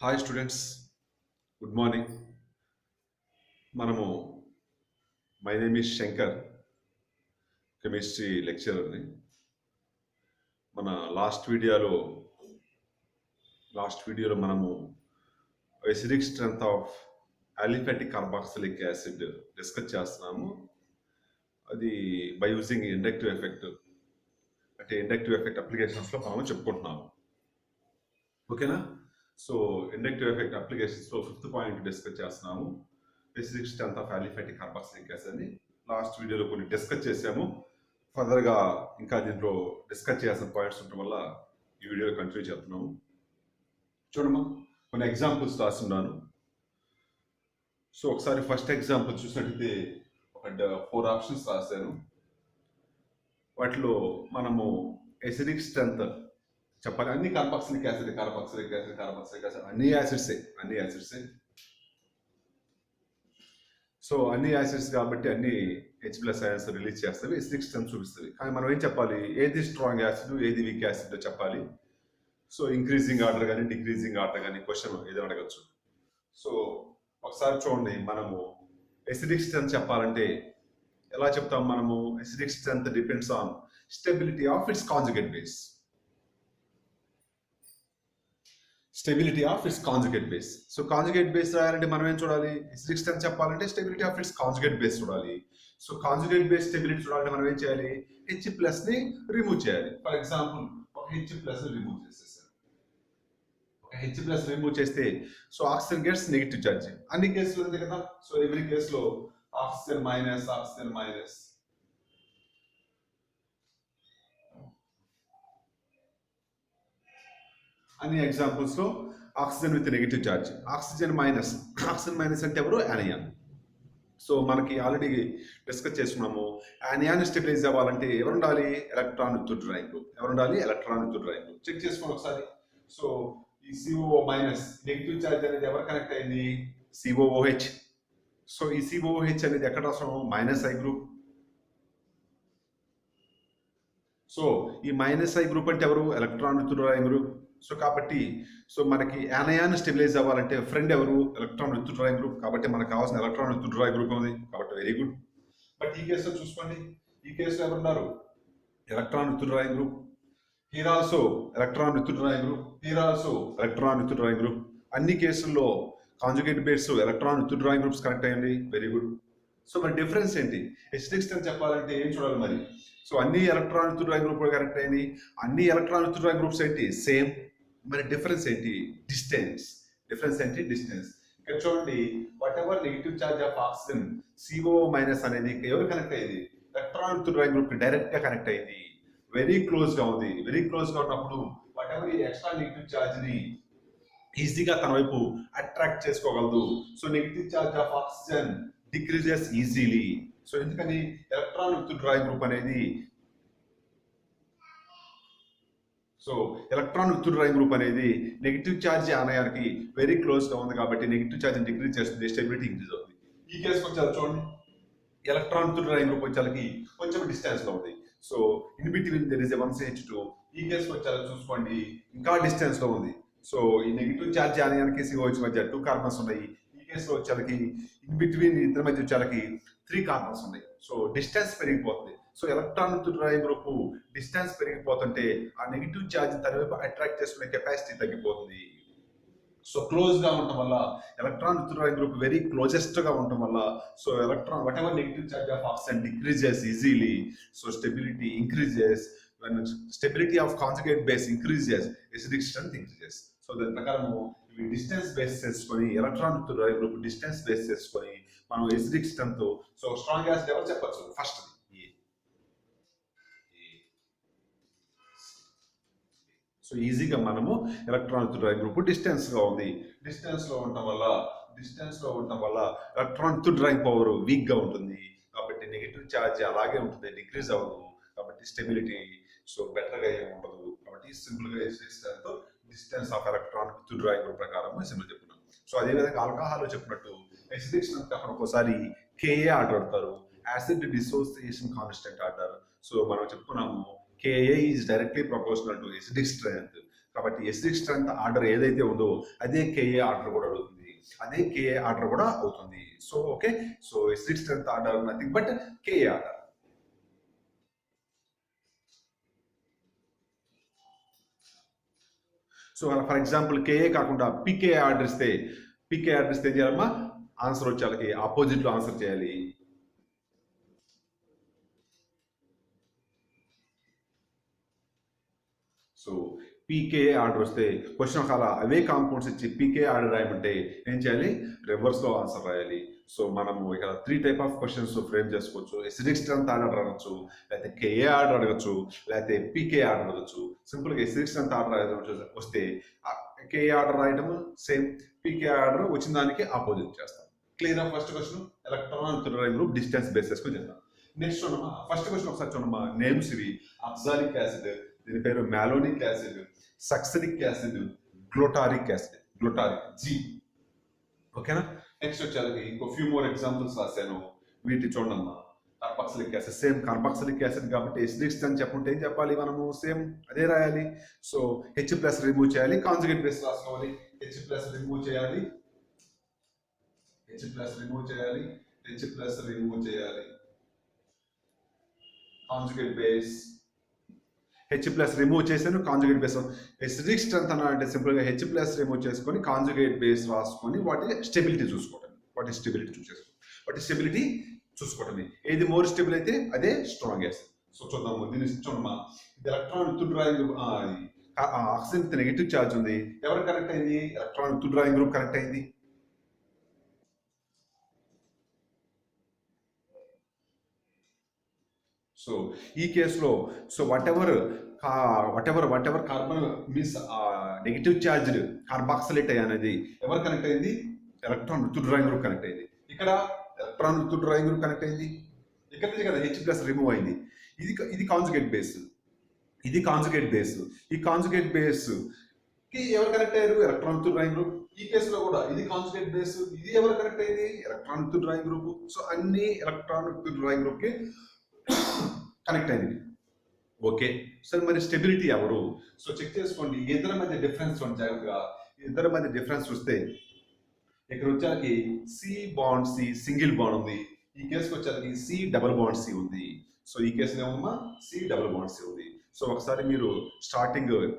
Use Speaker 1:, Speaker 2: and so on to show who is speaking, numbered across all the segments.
Speaker 1: Hi students, good morning. మనము my name is Shankar, chemistry లెక్చరర్ని. మన లాస్ట్ వీడియోలో మనము acidic strength of aliphatic carboxylic acid discuss చేస్తున్నాము. అది బై యూజింగ్ ఇండక్టివ్ ఎఫెక్ట్, అంటే ఇండక్టివ్ ఎఫెక్ట్ అప్లికేషన్స్లో మనము చెప్పుకుంటున్నాము. ఓకేనా? సో ఇండక్టివ్ ఎఫెక్ట్ అప్లికేషన్స్లో 5th పాయింట్ డిస్కస్ చేస్తున్నాము. Acidic strength of aliphatic carboxylic acid అని లాస్ట్ వీడియోలో కొన్ని డిస్కస్ చేసాము. ఫర్దర్గా ఇంకా దీంట్లో డిస్కస్ చేయాల్సిన పాయింట్స్ ఉండటం వల్ల ఈ వీడియో కంటిన్యూ చేస్తున్నాము. చూడమ్మా, కొన్ని ఎగ్జాంపుల్స్ రాస్తున్నాను. సో ఒకసారి ఫస్ట్ ఎగ్జాంపుల్ చూసినట్టయితే ఒక 4 ఆప్షన్స్ రాశాను. వాటిలో మనము ఎసిడిక్ స్ట్రెంత్ చెప్పాలి. అన్ని కార్బాక్సిలిక్ యాసిడ్ అన్ని యాసిడ్సే. సో అన్ని యాసిడ్స్ కాబట్టి అన్ని H+ అయాన్స్ రిలీజ్ చేస్తాయి, ఎసిడిక్ స్ట్రెంత్ చూపిస్తుంది. కానీ మనం ఏం చెప్పాలి, ఏది స్ట్రాంగ్ యాసిడ్ ఏది వీక్ యాసిడ్ చెప్పాలి. సో ఇంక్రీజింగ్ ఆర్డర్ కానీ డిక్రీజింగ్ ఆర్డర్ కానీ క్వశ్చన్ ఏదో అడగచ్చు. సో ఒకసారి చూడండి, మనము ఎసిడిక్ స్ట్రెంత్ చెప్పాలంటే ఎలా చెప్తాం? మనము acidic strength depends on stability of its conjugate base. So conjugate base రాయాలంటే మనం ఏం చూడాలి? ఎసిడిక్ స్ట్రెంత్ చెప్పాలంటే stability of its conjugate base చూడాలి. సో కాంజుగేట్ బేస్ స్టెబిలిటీ చూడాలంటే మనం ఏం చేయాలి? H+ ని రిమూవ్ చేయాలి. ఫర్ ఎగ్జాంపుల్ ఒక H+ ని రిమూవ్ చేసేసారు. ఒక H+ రిమూవ్ చేస్తే so oxygen gets negative charge. అన్ని కేసులు ఉంది కదా. సో ఎవ్రీ కేసులో ఆక్సిజన్ మైనస్. అన్ని ఎగ్జాంపుల్స్ లో oxygen with negative charge. Oxygen minus అంటే ఎవరు? యానియాన్. సో మనకి ఆల్రెడీ డిస్కస్ చేసుకున్నాము. యానియాన్ స్టెబిలైజ్ అవ్వాలంటే ఎవరు ఉండాలి? Electron withdrawing group. Check చేసుకోండి ఒకసారి. సో ఈ COO మైనస్ నెగిటివ్ ఛార్జ్ అనేది ఎవరు కనెక్ట్ అయింది? COOH. సో ఈ COOH అనేది ఎక్కడ రాసాము? -I group. సో ఈ -I గ్రూప్ అంటే ఎవరు? Electron withdrawing group. So కాబట్టి సో మనకి యానయాన్ స్టెబిలైజ్ అవ్వాలంటే ఫ్రెండ్ ఎవరు? Electron withdrawing group. కాబట్టి మనకు కావాల్సిన ఎలక్ట్రాన్ విత్ డ్రాయింగ్ గ్రూప్ ఉంది, కాబట్టి వెరీ గుడ్. బట్ ఈ కేసులో చూసుకోండి, ఈ కేసులో ఎవరున్నారు? Electron withdrawing group. Here also electron withdrawing group. అన్ని కేసుల్లో conjugate base electron with drawing groups connect అయ్యండి, వెరీ గుడ్. సో మరి డిఫరెన్స్ ఏంటి? ఎసిడిక్ స్ట్రెంత్ చెప్పాలంటే ఏం చూడాలి మరి? సో అన్ని electron withdrawing group connect అయ్యింది. అన్ని ఎలక్ట్రాన్ విత్ డ్రాయింగ్ గ్రూప్స్ ఏంటి? సేమ్. మరి డిఫరెన్స్ ఏంటి? డిస్టెన్స్. ఇక్కడ చూడండి, what ever negative charge of oxygen COO- అనేది ఎవరు కనెక్ట్ అయ్యింది? Electron withdrawing group direct గా కనెక్ట్ అయింది, వెరీ క్లోజ్ గా ఉన్నప్పుడు వాట్ ఎవర్ ఈ ఎక్స్ట్రా నెగిటివ్ ఛార్జ్ ని ఈజీగా తన వైపు అట్రాక్ట్ చేసుకోగలదు. So negative charge of oxygen decreases easily. So ఎందుకని? ఎలక్ట్రాన్ విత్ డ్రాయింగ్ గ్రూప్ అనేది నెగిటివ్ ఛార్జ్ ఆనయానికి వెరీ క్లోజ్ గా ఉంది కాబట్టి నెగిటివ్ ఛార్జ్ డిక్రీజ్ చేస్తుంది, స్టెబిలిటీ ఇంక్రీజ్ అవుతుంది. ఈ కేసుకి వచ్చారు చూడండి, ఎలక్ట్రాన్ విత్ డ్రాయింగ్ గ్రూప్ వచ్చేకి కొంచెం డిస్టెన్స్ లో ఉంది. So in between there is 1CH2. ఈ కేసుకి వచ్చారు చూసుకోండి, ఇంకా డిస్టెన్స్ లో ఉంది. సో ఈ నెగిటివ్ ఛార్జ్ ఆనయానికి COH మధ్య 2 కార్బన్స్ ఉన్నాయి. ఈ కేసులో వచ్చేకి ఇన్ బిట్వీన్ ఇద్దరి మధ్య వచ్చేకి 3 కార్బన్స్ ఉన్నాయి. సో డిస్టెన్స్ పెరిగిపోతుంది. So electron withdrawing group distance పెరిగిపోతుంటే ఆ నెగిటివ్ ఛార్జ్ తన వైపు అట్రాక్ట్ చేసుకునే కెపాసిటీ తగ్గిపోతుంది. సో క్లోజ్ గా ఉండటం వల్ల electron withdrawing group very closest గా ఉండటం వల్ల so electron what ever negative charge of oxygen decreases easily. So stability increases. when stability of conjugate base increases, acidic strength increases. So దాని ప్రకారము ఇవి distance base చేసుకొని electron withdrawing group distance base చేసుకొని మనం acidic strength. So strong acid ఎవరు చెప్పచ్చు? First so ఈజీగా మనము electron withdrawing group distance లో ఉండటం వల్ల electron with drawing power week గా ఉంటుంది, కాబట్టి నెగిటివ్ ఛార్జ్ అలాగే ఉంటుంది, డిక్రీజ్ అవ్వదు. కాబట్టి స్టెబిలిటీ సో బెటర్ గా ఏమి ఉండదు. కాబట్టి సింపుల్ గా distance of electron withdrawing group ప్రకారం సింపుల్ చెప్తున్నాం. సో అదే విధంగా ఆల్కహాల్ లో చెప్పినట్టు ఎసిడిక్ స్ట్రెంత్ అక్కడ ఒకసారి Ka ఆర్డర్ అడతారు, acid dissociation constant order. So మనం చెప్పుకున్నాము Ka is directly proportional to acidic strength. కాబట్టి ఎసిడిక్ స్ట్రెంత్ ఆర్డర్ ఏదైతే ఉందో అదే కేఏ ఆర్డర్ కూడా అడుగుతుంది, అదే కేఏ ఆర్డర్ కూడా అవుతుంది. So okay, so acidic strength order nothing but Ka order. So for example Ka కాకుండా పికే ఆర్డర్ ఇస్తే ఏం చేయాలమ్మా, ఆన్సర్ వచ్చే వాళ్ళకి ఆపోజిట్ లో ఆన్సర్ చేయాలి. సో పీకే ఆర్డర్ వస్తే క్వశ్చన్ ఒకవేళ అవే కాంపౌండ్స్ ఇచ్చి పీకే ఆర్డర్ రాయమంటే ఏం చేయాలి, రివర్స్ లో ఆన్సర్ రాయాలి. సో మనము ఇక్కడ 3 టైప్ ఆఫ్ క్వశ్చన్స్ ఫ్రేమ్ చేసుకోవచ్చు. ఎసిడిక్ స్ట్రెంత్ ఆర్డర్ అడగచ్చు, లేకపోతే కేఏ ఆర్డర్ అడగచ్చు, లేకపోతే పీకే ఆర్డర్ అడగచ్చు. సింపుల్ గా ఎసిడిక్ స్ట్రెంత్ ఆర్డర్ వస్తే కేఏ ఆర్డర్ రాయడం సేమ్, పీకే ఆర్డర్ వచ్చిన దానికి ఆపోజిట్ చేస్తాం. Clear of first question electron group distance basis కు చేద్దాం. నెక్స్ట్ చూడమ్మా, ఫస్ట్ క్వశ్చన్ ఒకసారి చూడమ్మా. నేమ్స్ ఇవి అబ్జాలిక్ యాసిడ్, దీని పేరు మ్యాలోనిక్ యాసిడ్, సక్సనిక్ యాసిడ్, గ్లూటారిక్ యాసిడ్, గ్లూటారిక్ జీ. ఓకేనా. నెక్స్ట్ వచ్చేది ఇంకో ఫ్యూ మోర్ ఎగ్జాంపుల్స్ రాశాను, వీటి చూడమ్మా. Carboxylic acid same carboxylic acid కాబట్టి ఎసిడిక్ అని చెప్పుంటే ఏం చెప్పాలి మనము, సేమ్ అదే రాయాలి. సో హెచ్ ప్లస్ రిమూవ్ చేయాలి, కాంజుగేట్ బేస్ రాసుకోవాలి. హెచ్ ప్లస్ రిమూవ్ చేయాలి, హెచ్ ప్లస్ రిమూవ్ చేయాలి, హెచ్ ప్లస్ రిమూవ్ చేయాలి, conjugate base. H plus remove చేశాను, కాంజుగేట్ బేస్. ఎసిడిక్ స్ట్రెంత్ అంటే సింపుల్ గా హెచ్ ప్లస్ రిమూవ్ చేసుకొని కాంజుగేట్ బేస్ రాసుకొని వాటి స్టెబిలిటీ చూసుకోవటం, వాటి స్టెబిలిటీ చూసుకోవటమే. ఏది మోర్ స్టేబుల్ అయితే అదే స్ట్రాంగ్ యాసిడ్. సో చూద్దాము, దీన్ని చూడమ్మా. ఇది electron with drawing oxygen with negative charge ఉంది, ఎవరు కనెక్ట్ అయింది, electron withdrawing group connect అయింది. సో ఈ కేసులో so what ever carbon means negative charged carboxylate అనేది ఎవరు కనెక్ట్ అయింది, electron withdrawing group connect అయింది. ఇక్కడ electron withdrawing group connect అయింది, ఇక్కడ నుంచి కదా హెచ్ ప్లస్ రిమూవ్ అయింది. ఇది కాంజుగేట్ బేస్, ఇది కాంజుగేట్ బేస్. ఈ కాంజుగేట్ బేస్ కి ఎవరు కనెక్ట్ అయ్యారు, ఎలక్ట్రాన్ విత్ డ్రాయింగ్ గ్రూప్. ఈ కేసులో కూడా ఇది కాంజుగేట్ బేస్, ఇది ఎవరు కనెక్ట్ అయింది, electron withdrawing group. So అన్ని ఎలక్ట్రాన్ విత్ డ్రాయింగ్ గ్రూప్ కి కనెక్ట్ అయింది. ఓకే సార్, మరి స్టెబిలిటీ ఎవరు? సో చెక్ చేసుకోండి, ఇద్దరి మధ్య డిఫరెన్స్ చూడండి జాగ్రత్తగా. ఇద్దరి మధ్య డిఫరెన్స్ చూస్తే ఇక్కడ వచ్చేసరికి C bond C single bond ఉంది, ఈ కేసుకి వచ్చేసరికి సి డబుల్ బాండ్ సి ఉంది. సో ఈ కేసులో ఏమమ్మా, సి డబుల్ బాండ్ సి ఉంది. సో ఒకసారి మీరు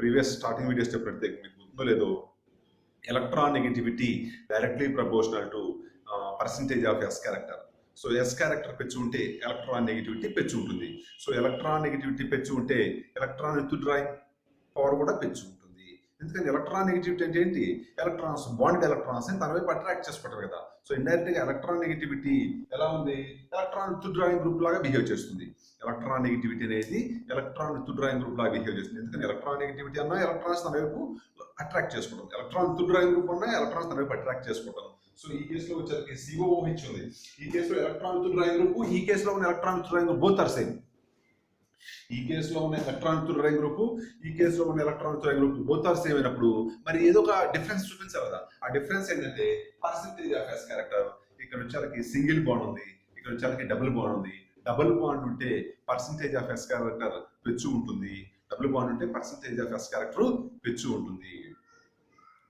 Speaker 1: ప్రీవియస్ స్టార్టింగ్ వీడియోస్ చెప్పినట్టు మీకు గుర్తుందో లేదో, electronegativity directly proportional to percentage of S character. So S character పెంచి ఉంటే ఎలక్ట్రాన్ నెగిటివిటీ పెంచి ఉంటుంది. సో ఎలక్ట్రాన్ నెగిటివిటీ పెంచి ఉంటే ఎలక్ట్రాన్ విత్ డ్రాయింగ్ పవర్ కూడా పెంచి ఉంటుంది. ఎందుకంటే ఎలక్ట్రాన్ నెగిటివిటీ అంటే ఏంటి, ఎలక్ట్రాన్స్ బాండ్ ఎలక్ట్రాన్స్ అని తన వైపు అట్రాక్ట్ చేసుకుంటారు కదా. సో ఇండైరెక్ట్ గా ఎలక్ట్రాన్ నెగిటివిటీ ఎలా ఉంది, ఎలక్ట్రాన్ విత్ డ్రాయింగ్ గ్రూప్ లాగా బిహేవ్ చేస్తుంది. ఎలక్ట్రాన్ నెగిటివిటీ అనేది ఎలక్ట్రాన్ విత్ డ్రాయింగ్ గ్రూప్ లాగా బిహేవ్ చేస్తుంది. ఎందుకంటే ఎలక్ట్రాన్ నెగిటివిటీ అన్నా ఎలక్ట్రాన్స్ తన వైపు అట్రాక్ట్ చేసుకుంటాం, ఎలక్ట్రాన్ విత్ డ్రాయింగ్ గ్రూప్ అన్నా ఎలక్ట్రాన్స్ తన వైపు అట్రాక్ట్ చేసుకుంటాం. సో ఈ కేసులో వచ్చేసరికి సిఓఓహెచ్ ఉంది, ఈ కేసులో ఎలక్ట్రాన్ విత్ డ్రాయింగ్ గ్రూప్, ఈ కేసులో ఉన్న electron withdrawing group both are same. ఈ కేసులో ఉన్న ఎలక్ట్రాన్ విత్ డ్రాయింగ్ గ్రూప్, ఈ కేసులో ఉన్న electron withdrawing group both are same అయినప్పుడు మరి ఏదో ఒక డిఫరెన్స్ చూపించాలి కదా. ఆ డిఫరెన్స్ ఏంటంటే పర్సెంటేజ్ ఆఫ్ ఎస్ క్యారెక్టర్. ఇక్కడ వచ్చేసరికి సింగిల్ బాండ్ ఉంది, ఇక్కడ వచ్చేసరికి డబుల్ బాండ్ ఉంది. డబుల్ బాండ్ ఉంటే పర్సెంటేజ్ ఆఫ్ ఎస్ క్యారెక్టర్ పెంచు ఉంటుంది, డబుల్ బాండ్ ఉంటే పర్సెంటేజ్ ఆఫ్ ఎస్ క్యారెక్టర్ పెంచు ఉంటుంది.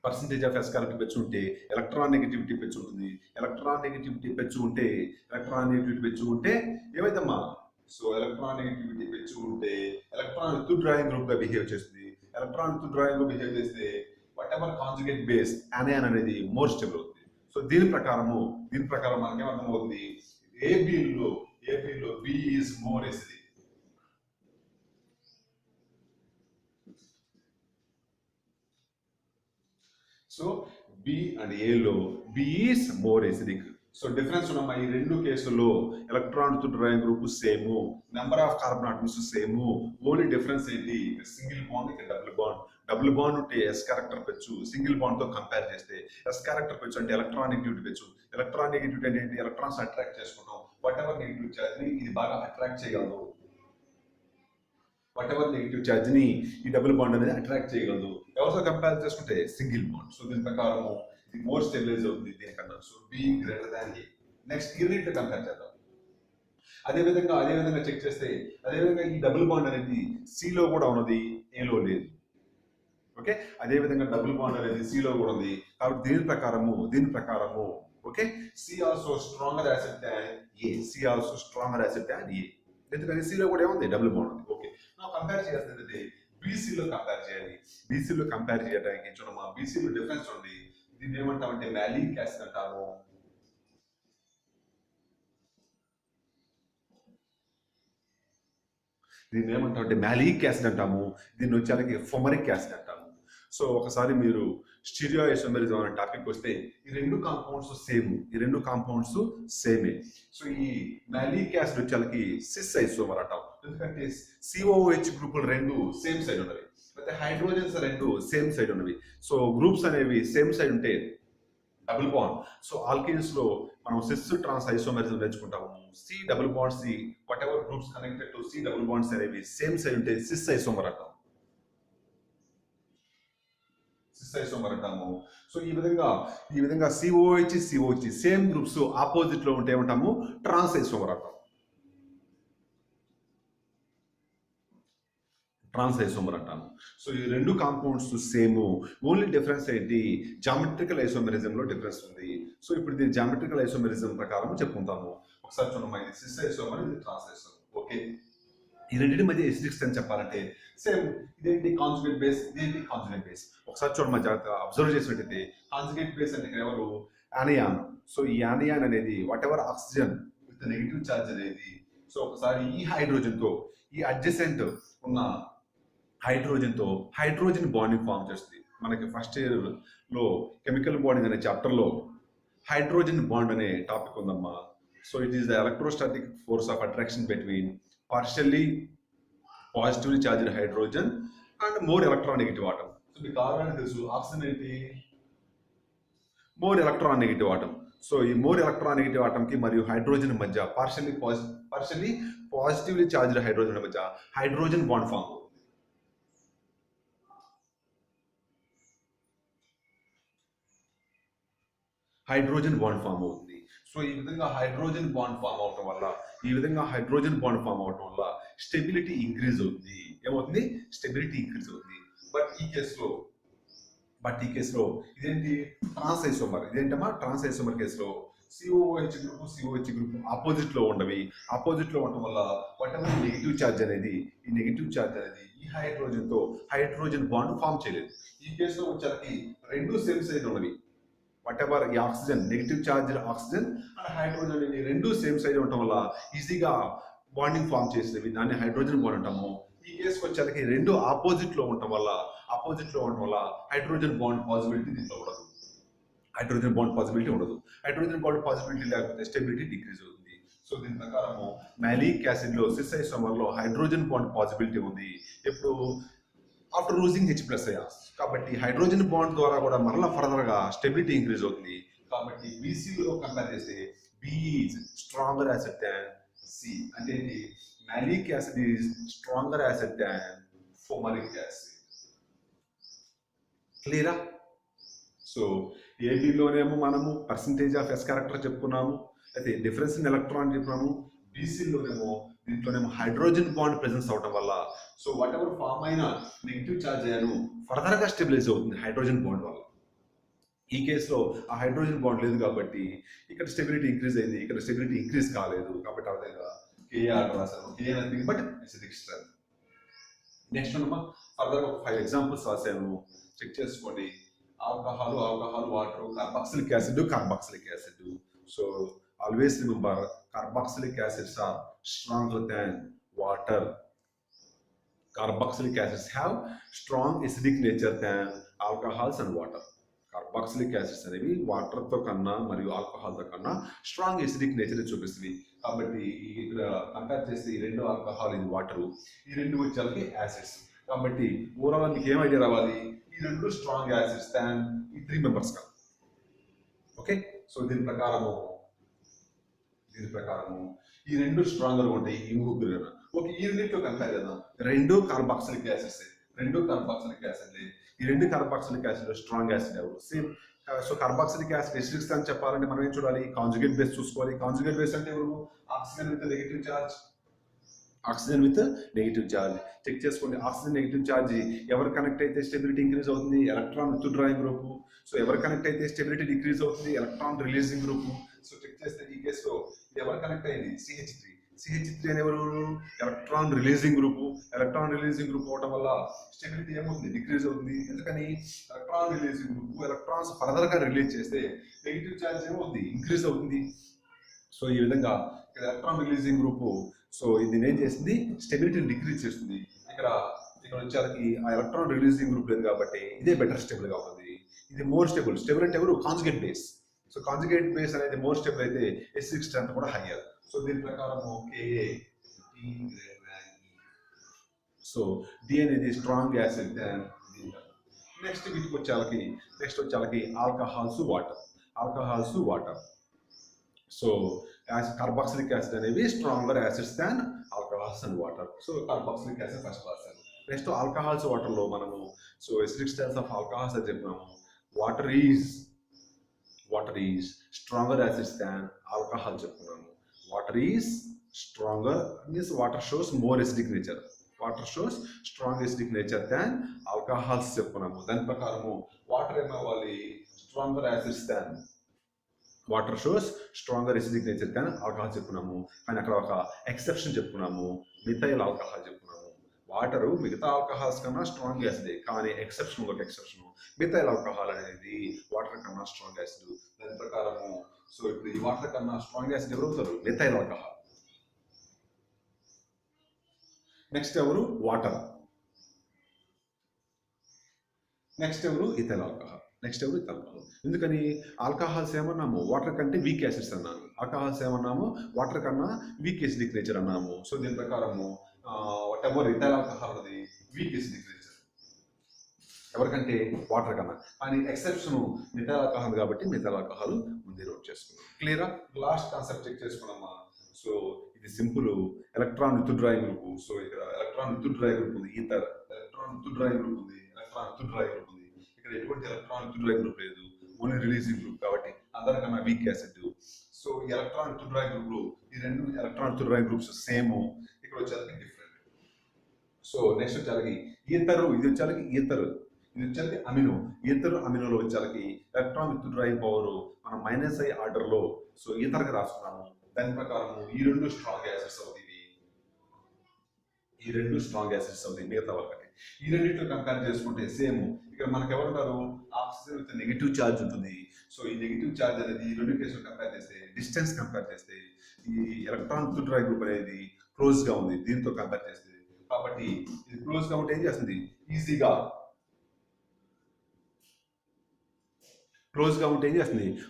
Speaker 1: పర్సంటేజ్ ఆఫ్ ఎస్ క్యారెక్టర్ పెంచు ఉంటే ఎలక్ట్రాన్ నెగిటివిటీ పెంచు ఉంటుంది, ఎలక్ట్రాన్ నెగిటివిటీ పెంచు ఉంటే ఏమైందమ్మా, సో ఎలక్ట్రాన్ నెగిటివిటీ పెంచు ఉంటే ఎలక్ట్రాన్ విత్ డ్రాయింగ్ గ్రూప్ గా బిహేవ్ చేస్తుంది. Electron withdrawing group behave చేస్తే whatever conjugate base anion అనేది మోర్ స్టేబుల్ అవుతుంది. సో దీని ప్రకారం మనకి ఏమర్థమవుతుంది, ఏబిలో B is more acidic. So B and ఏలో B is more acidic. So difference ఉన్నమా, ఈ రెండు కేసుల్లో electron withdrawing group same, number of carbon atoms same, only difference ఏంటి, సింగిల్ బాండ్ ఇక్కడ డబుల్ బాండ్ ఉంటే ఎస్ క్యారెక్టర్ పెంచు, single bond తో కంపేర్ చేస్తే ఎస్ క్యారెక్టర్ పెంచు అంటే ఎలక్ట్రాన్ నెగిటివిటీ పెంచు. ఎలక్ట్రాన్ నెగిటివిటీ అంటే ఏంటి, ఎలక్ట్రాన్స్ అట్రాక్ట్ చేసుకుంటాం, వాట్ ఎవర్ నెగిటివ్ ఛార్జ్ ని ఇది బాగా అట్రాక్ట్ చేయగలదు, వాట్ ఎవర్ నెగిటివ్ ఛార్జ్ ని ఈ డబుల్ బాండ్ అనేది అట్రాక్ట్ చేయగలదు. ఎవరితో కంపేర్ చేసుకుంటే సింగిల్ బాండ్. సో దీని ప్రకారం ఇది మోర్ స్టెబిలైజ్ అవుతుంది దీనికన్నా. సో బి గ్రేటర్ దాన్ ఏ. నెక్స్ట్ ఈ రెండింటితో కంపేర్ చేద్దాం. అదేవిధంగా చెక్ చేస్తే అదేవిధంగా ఈ డబుల్ బాండ్ అనేది సిలో కూడా ఉన్నది, ఏలో లేదు. ఓకే, అదే విధంగా డబుల్ బాండ్ అనేది C లో కూడా ఉంది కాబట్టి దీని ప్రకారము okay, C also stronger acid than A, C also stronger acid than A, ఎందుకంటే C లో కూడా ఏముంది డబుల్ బాండ్ ఉంది. ఓకే, నా కంపేర్ చేయాల్సింది బీసీలో కంపేర్ చేయాలి. బీసీలో కంపేర్ చేయడానికి చూడమ్మా, బీసీలో డిఫరెన్స్ ఉంది. దీన్ని ఏమంటామంటే మ్యాలిక్ యాసిడ్ అంటాము. దీన్ని ఏమంటామంటే మ్యాలిక్ యాసిడ్ అంటాము. దీన్ని వచ్చేసరికి ఫొమరిక్ యాసిడ్ అంటాము. సో ఒకసారి మీరు స్టీరియో ఐసోమెరిజం అనే టాపిక్ వస్తే ఈ రెండు కాంపౌండ్స్ సేమే. సో ఈ మ్యాలిక్ యాసిడ్ వచ్చేసరికి సిస్ ఐసోమర్ అంటాం, ఎందుకంటే సిఓహెచ్ గ్రూపులు రెండు సేమ్ సైడ్ ఉన్నవి, అయితే హైడ్రోజన్స్ రెండు సేమ్ సైడ్ ఉన్నవి. సో గ్రూప్స్ అనేవి సేమ్ సైడ్ ఉంటే డబుల్ బాండ్. సో ఆల్కిన్స్ లో మనం సిస్ ట్రాన్స్ ఐసోమెరిజం నేర్చుకుంటాము. C double bond C whatever groups connected to C double bonds అనేవి సేమ్ సైడ్ ఉంటే సిస్ ఐసోమర్ అంటాం. సో ఈ విధంగా సిఓహెచ్ సేమ్ గ్రూప్స్ ఆపోజిట్ లో ఉంటే ఏమంటాము ట్రాన్స్ ఐసోమర్ అంటాం. సో ఈ రెండు కాంపౌండ్స్ సేమ్, ఓన్లీ డిఫరెన్స్ ఏంటి, జామెట్రికల్ ఐసోమెరిజం లో డిఫరెన్స్ ఉంది. సో ఇప్పుడు దీని జామెట్రికల్ ఐసోమెరిజం ప్రకారం చెప్పుకుంటాము. ఒకసారి చూడమ్మా, ఇది సిస్ ఐసోమర్, ఇది ట్రాన్స్ ఐసోమర్. ఓకే, ఈ రెండింటి మధ్య ఎసిడిక్స్ అని చెప్పాలంటే సేమ్. ఇదేంటి కాంజుగేట్ బేస్, ఇదేంటి కాంజుగేట్ బేస్. ఒకసారి చూడమ్మా జాగ్రత్తగా అబ్జర్వ్ చేసినట్టయితే కాంజుగేట్ బేస్ అంటే ఇక్కడ ఎవరు యానియాన్. సో ఈ యానియాన్ అనేది what ever oxygen with negative charge అనేది, సో ఒకసారి ఈ హైడ్రోజన్ తో ఈ అడ్జసెంట్ ఉన్న హైడ్రోజన్ బాండింగ్ ఫామ్ చేస్తుంది. మనకి ఫస్ట్ ఇయర్ లో కెమికల్ బాండింగ్ అనే చాప్టర్ లో హైడ్రోజన్ బాండ్ అనే టాపిక్ ఉందమ్మా. So it is the electrostatic force of attraction between partially positively charged hydrogen and more electronegative atom. So మీకు ఆల్రెడీ తెలుసు ఆక్సిజన్ ఏంటి మోర్ ఎలక్ట్రానెగటివ్ ఆటమ్. సో ఈ more electronegative atom కి మరియు hydrogen మధ్య partially positively charged hydrogen మధ్య hydrogen bond form అవుతుంది. So ఈ విధంగా హైడ్రోజన్ బాండ్ ఫామ్ అవటం వల్ల స్టెబిలిటీ ఇంక్రీజ్ అవుతుంది. ఏమవుతుంది, స్టెబిలిటీ ఇంక్రీజ్ అవుతుంది. బట్ ఈ కేసులో ఇదేంటి ట్రాన్స్ ఐసోమర్. ట్రాన్స్ ఐసోమర్ కేసులో సిఓహెచ్ గ్రూప్ ఆపోజిట్ లో ఉండటం వల్ల వాట్ ఎవర్ నెగిటివ్ ఛార్జ్ అనేది ఈ హైడ్రోజన్ బాండ్ ఫామ్ చేయలేదు. ఈ కేసులో వచ్చేసరికి రెండు సేమ్ సైడ్ ఉన్నవి. వాట్ ఎవర్ ఈ oxygen negative charge oxygen and hydrogen అనేది రెండు సేమ్ సైజ్ ఉండటం వల్ల ఈజీగా బాండింగ్ ఫామ్ చేసేవి, దాన్ని హైడ్రోజన్ బాండ్ అంటాము. ఈ కేసుకి వచ్చేసరికి రెండు ఆపోజిట్ లో ఉండటం వల్ల హైడ్రోజన్ బాండ్ పాసిబిలిటీ దీంట్లో ఉండదు. హైడ్రోజన్ బాండ్ పాసిబిలిటీ లేకపోతే స్టెబిలిటీ డిక్రీజ్ అవుతుంది. సో దీని ప్రకారము మ్యాలిక్ యాసిడ్ లో సిస్ ఐసోమర్ లో హైడ్రోజన్ బాండ్ పాసిబిలిటీ ఉంది ఎప్పుడు ఆఫ్టర్ లూజింగ్ H+ ions. కాబట్టి హైడ్రోజన్ బాండ్ ద్వారా కూడా మరలా ఫర్దర్ గా స్టెబిలిటీ ఇంక్రీజ్ అవుతుంది. కాబట్టి బీసీలో కంపేర్ చేస్తే B is stronger acid than C. అంటే malic acid is stronger acid than fumaric acid. క్లియరా? సో ఏబీలోనేమో మనము పర్సంటేజ్ ఆఫ్ ఎస్ క్యారెక్టర్ చెప్పుకున్నాము, అయితే డిఫరెన్స్ ఇన్ ఎలక్ట్రాన్ చెప్పినాము. బీసీలోనేమో దీంట్లోనేమో హైడ్రోజన్ బాండ్ ప్రెజెన్స్ అవడం వల్ల సో వాట్ ఎవర్ ఫామ్ అయిన నెగిటివ్ ఛార్జ్ అయ్యాను ఫర్దర్ గా స్టెబిలైజ్ అవుతుంది హైడ్రోజన్ బాండ్ వల్ల. ఈ కేసులో ఆ హైడ్రోజన్ బాండ్ లేదు కాబట్టి ఇక్కడ స్టెబిలిటీ ఇంక్రీజ్ అయింది, ఇక్కడ స్టెబిలిటీ ఇంక్రీజ్ కాలేదు. కాబట్టి ఆ విధంగా కేఆర్ రాశాను. కే అనేది బట్ ఎసిడిక్ స్ట్రెంత్. నెక్స్ట్ అమ్మా ఫర్దర్ ఒక 5 ఎగ్జాంపుల్స్ రాశాను, చెక్ చేసుకోండి. Alcohol water, carboxylic acid. So always remember carboxylic acids are stronger than water. Carboxylic acids have strong acidic nature than alcohols and water. Carboxylic acids అనేవి water తో కన్నా మరియు alcohol తో కన్నా స్ట్రాంగ్ ఎసిడిక్ నేచర్ చూపిస్తుంది. కాబట్టి ఇక్కడ కంపేర్ చేస్తే ఈ రెండు ఆల్కహాల్, ఇది వాటర్, ఈ రెండు వచ్చేసరికి యాసిడ్స్. కాబట్టి ఓవరాల్ మీకు ఏం ఐడియా రావాలి, ఈ రెండు స్ట్రాంగ్ యాసిడ్స్ దాన్ ఈ 3 మెంబర్స్ గా. ఓకే, సో దీని ప్రకారము ఈ రెండు స్ట్రాంగర్ ఉంటాయి, ఈ ముగ్గురు. ఓకే, ఈ రెండింటిలో కంపేర్ చేద్దాం. రెండు కార్బాక్సిలిక్ యాసిడ్స్. ఈ రెండు కార్బాక్సిలిక్ యాసిడ్ స్ట్రాంగ్ యాసిడ్ ఎవరు same. So carboxylic acid acidics అని చెప్పాలంటే మనం ఏం చూడాలి, కాంజుగేట్ బేస్ చూసుకోవాలి. కాంజుగేట్ బేస్ అంటే ఎవరు, oxygen with negative charge oxygen with negative charge. Check చేసుకోండి, ఆక్సిజన్ నెగిటివ్ ఛార్జ్ ఎవరు కనెక్ట్ అయితే స్టెబిలిటీ ఇంక్రీజ్ అవుతుంది, electron withdrawing group. So ఎవరు కనెక్ట్ అయితే స్టెబిలిటీ డిక్రీజ్ అవుతుంది, electron releasing group. So check చేస్తే ఈ కేసులో ఇది ఎవరు కనెక్ట్ అయింది, CH3. CH3 అనేవారు electron releasing group. Electron releasing group అవడం వల్ల స్టెబిలిటీ ఏమవుతుంది, డిక్రీజ్ అవుతుంది. ఎందుకని, electron releasing group electrons further గా రిలీజ్ చేస్తే నెగిటివ్ ఛార్జ్ ఏమవుతుంది, ఇంక్రీజ్ అవుతుంది. సో ఈ విధంగా ఇక్కడ ఎలక్ట్రాన్ రిలీజింగ్ గ్రూప్, సో ఇది ఏం చేస్తుంది, స్టెబిలిటీని డిక్రీజ్ చేస్తుంది. ఇక్కడ వచ్చేసరికి ఆ ఎలక్ట్రాన్ రిలీజింగ్ గ్రూప్ లేదు కాబట్టి ఇదే బెటర్ స్టేబుల్ గా ఉంది. ఇది మోర్ స్టేబుల్. స్టేబుల్ అంటే ఎవరు, conjugate base. So conjugate base అనేది మోర్ స్టేబుల్ అయితే ఎసిడిక్ స్ట్రెంత్ కూడా హయ్యర్. సో దీని ప్రకారం KA సో డి అనేది స్ట్రాంగ్ యాసిడ్ దాన్. నెక్స్ట్ వీటికి వచ్చేసరికి alcohols water. So carboxylic acid అనేవి stronger acids than alcohols and water. So carboxylic acid first person. Next alcohols వాటర్లో మనము so acidic strength of alcohols అని చెప్పినాము. Water is stronger acids than alcohol చెప్పుకున్నాము. Water is stronger means water shows more acidic nature. Water shows strong acidic nature than alcohols చెప్పుకున్నాము. దాని ప్రకారము water ఏమవ్వాలి, stronger acids than. Water shows stronger acidic nature కానీ alcohol చెప్పుకున్నాము. కానీ అక్కడ ఒక ఎక్సెప్షన్ చెప్పుకున్నాము, మిథైల్ ఆల్కహాల్ చెప్పుకున్నాము. వాటర్ మిగతా ఆల్కహాల్స్ కన్నా స్ట్రాంగ్ యాసిడ్, కానీ ఒక ఎక్సెప్షన్ మిథైల్ ఆల్కహాల్ అనేది వాటర్ కన్నా స్ట్రాంగ్ యాసిడ్. దాని ప్రకారము సో ఇప్పుడు ఈ వాటర్ కన్నా స్ట్రాంగ్ యాసిడ్ ఎవరు అవుతారు, మిథైల్ ఆల్కహాల్. నెక్స్ట్ ఎవరు, వాటర్. నెక్స్ట్ ఎవరు, ఇథైల్ ఆల్కహాల్. ఎందుకని, ఆల్కహాల్స్ ఏమన్నాము, వాటర్ కంటే వీక్ యాసిడ్స్ అన్నాము. ఆల్కహాల్స్ ఏమన్నాము, వాటర్ కన్నా వీక్ ఎసిడిక్ నేచర్ అన్నాము. సో దీని ప్రకారము వాట్ ఎవర్ ఇథైల్ ఆల్కహాల్ అది వీక్ ఎసిడిక్ నేచర్ ఎవరికంటే వాటర్ కన్నా. కానీ ఎక్సెప్షన్ మిథైల్ ఆల్కహాల్ కాబట్టి మిథైల్ ఆల్కహాల్ ముందే నోట్ చేసుకున్నాం. క్లియరా? లాస్ట్ కాన్సెప్ట్ చెక్ చేసుకున్నామా. సో ఇది simple, electron withdrawing group. So ఇక్కడ ఎలక్ట్రాన్ విత్ డ్రాయింగ్ గ్రూప్ ఉంది, ether. Electron withdrawing group ఉంది, ఇక్కడ ఎటువంటి ఎలక్ట్రాన్ విత్ డ్రాయింగ్ గ్రూప్ లేదు, ఓన్లీ రిలీజింగ్ గ్రూప్ కాబట్టి అందరికన్నా వీక్ యాసిడ్. సో ఈ ఎలక్ట్రాన్ విత్ డ్రాయింగ్ గ్రూప్ లో ఈ రెండు electron with drawing groups same, ఇక్కడ వచ్చేసరికి డిఫరెంట్. సో నెక్స్ట్ వచ్చేసరికి ఈథర్. ఇది వచ్చేసరికి అమినో. అమినోలో వచ్చేసరికి ఎలక్ట్రాన్ విత్ డ్రాయింగ్ పవర్ మనం -I ఆర్డర్ లో సో ఈథర్ గా రాసుకున్నాము. దాని ప్రకారం ఈ రెండు స్ట్రాంగ్ యాసిడ్స్ అవుతాయి. మిగతా వాళ్ళకి ఈ రెండింటితో కంపేర్ చేసుకుంటే సేమ్. ఇక్కడ మనకు ఎవరుంటారు, ఆక్సిజన్ విత్ నెగిటివ్ ఛార్జ్ ఉంటుంది. సో ఈ నెగిటివ్ ఛార్జ్ అనేది ఈ రెండు కేసులు కంపేర్ చేస్తే, డిస్టెన్స్ కంపేర్ చేస్తే ఈ ఎలక్ట్రాన్ విత్ డ్రాయింగ్ గ్రూప్ అనేది క్లోజ్ గా ఉంది దీంతో కంపేర్ చేస్తే. కాబట్టి ఇది క్లోజ్ గా ఉంటే ఏం చేస్తుంది, ఈజీగా